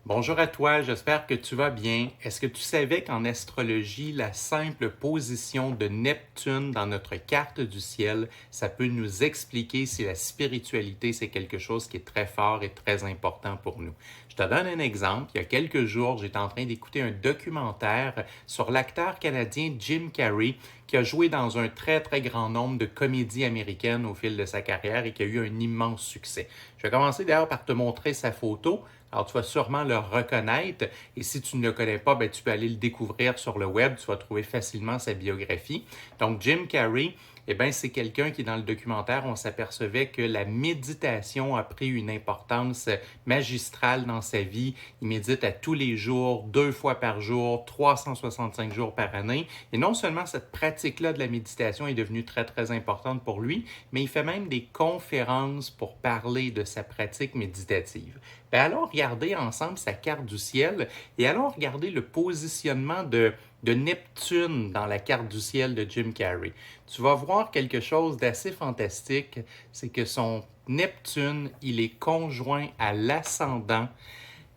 Bonjour à toi, j'espère que tu vas bien. Est-ce que tu savais qu'en astrologie, la simple position de Neptune dans notre carte du ciel, ça peut nous expliquer si la spiritualité, c'est quelque chose qui est très fort et très important pour nous? Je te donne un exemple. Il y a quelques jours, j'étais en train d'écouter un documentaire sur l'acteur canadien Jim Carrey qui a joué dans un très, très grand nombre de comédies américaines au fil de sa carrière et qui a eu un immense succès. Je vais commencer d'ailleurs par te montrer sa photo. Alors, tu vas sûrement le reconnaître et si tu ne le connais pas, ben, tu peux aller le découvrir sur le web. Tu vas trouver facilement sa biographie. Donc, Jim Carrey, eh bien, c'est quelqu'un qui, dans le documentaire, on s'apercevait que la méditation a pris une importance magistrale dans sa vie. Il médite à tous les jours, 2 fois par jour, 365 jours par année. Et non seulement cette pratique-là de la méditation est devenue très, très importante pour lui, mais il fait même des conférences pour parler de sa pratique méditative. Bien, allons regarder ensemble sa carte du ciel et allons regarder le positionnement de Neptune dans la carte du ciel de Jim Carrey. Tu vas voir quelque chose d'assez fantastique, c'est que son Neptune, il est conjoint à l'ascendant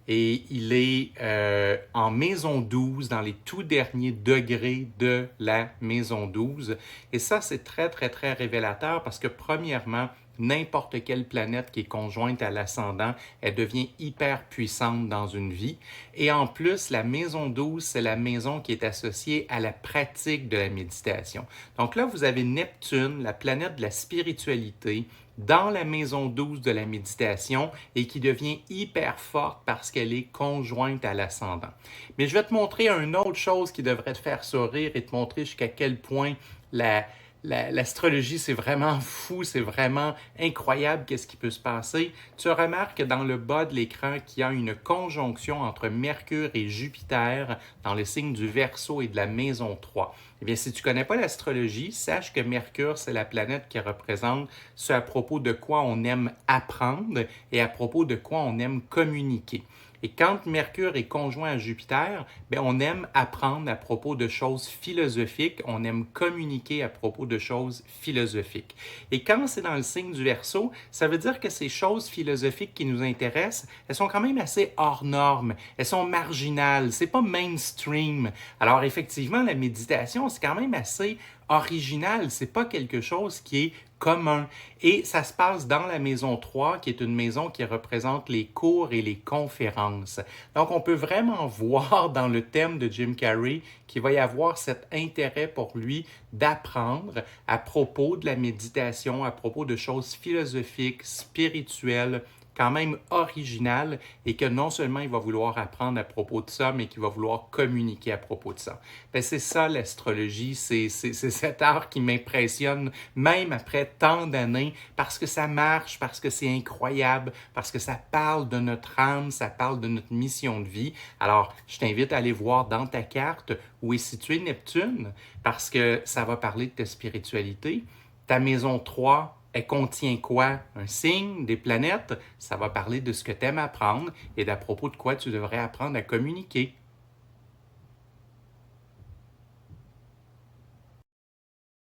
et il est en maison 12, dans les tout derniers degrés de la maison 12. Et ça, c'est très, très, très révélateur parce que premièrement, n'importe quelle planète qui est conjointe à l'ascendant, elle devient hyper puissante dans une vie. Et en plus, la maison 12, c'est la maison qui est associée à la pratique de la méditation. Donc là, vous avez Neptune, la planète de la spiritualité, dans la maison 12 de la méditation et qui devient hyper forte parce qu'elle est conjointe à l'ascendant. Mais je vais te montrer une autre chose qui devrait te faire sourire et te montrer jusqu'à quel point l'astrologie, c'est vraiment fou, c'est vraiment incroyable qu'est-ce qui peut se passer. Tu remarques dans le bas de l'écran qu'il y a une conjonction entre Mercure et Jupiter dans le signe du Verseau et de la maison 3. Eh bien, si tu ne connais pas l'astrologie, sache que Mercure, c'est la planète qui représente ce à propos de quoi on aime apprendre et à propos de quoi on aime communiquer. Et quand Mercure est conjoint à Jupiter, bien, on aime apprendre à propos de choses philosophiques, on aime communiquer à propos de choses philosophiques. Et quand c'est dans le signe du Verseau, ça veut dire que ces choses philosophiques qui nous intéressent, elles sont quand même assez hors normes, elles sont marginales, c'est pas mainstream. Alors effectivement, la méditation, c'est quand même assez original, c'est pas quelque chose qui est commun. Et ça se passe dans la maison 3, qui est une maison qui représente les cours et les conférences. Donc, on peut vraiment voir dans le thème de Jim Carrey qu'il va y avoir cet intérêt pour lui d'apprendre à propos de la méditation, à propos de choses philosophiques, spirituelles, quand même original et que non seulement il va vouloir apprendre à propos de ça, mais qu'il va vouloir communiquer à propos de ça. Bien, c'est ça l'astrologie, c'est cet art qui m'impressionne même après tant d'années parce que ça marche, parce que c'est incroyable, parce que ça parle de notre âme, ça parle de notre mission de vie. Alors, je t'invite à aller voir dans ta carte où est situé Neptune parce que ça va parler de ta spiritualité. Ta maison 3, elle contient quoi? Un signe, des planètes? Ça va parler de ce que tu aimes apprendre et d'à propos de quoi tu devrais apprendre à communiquer.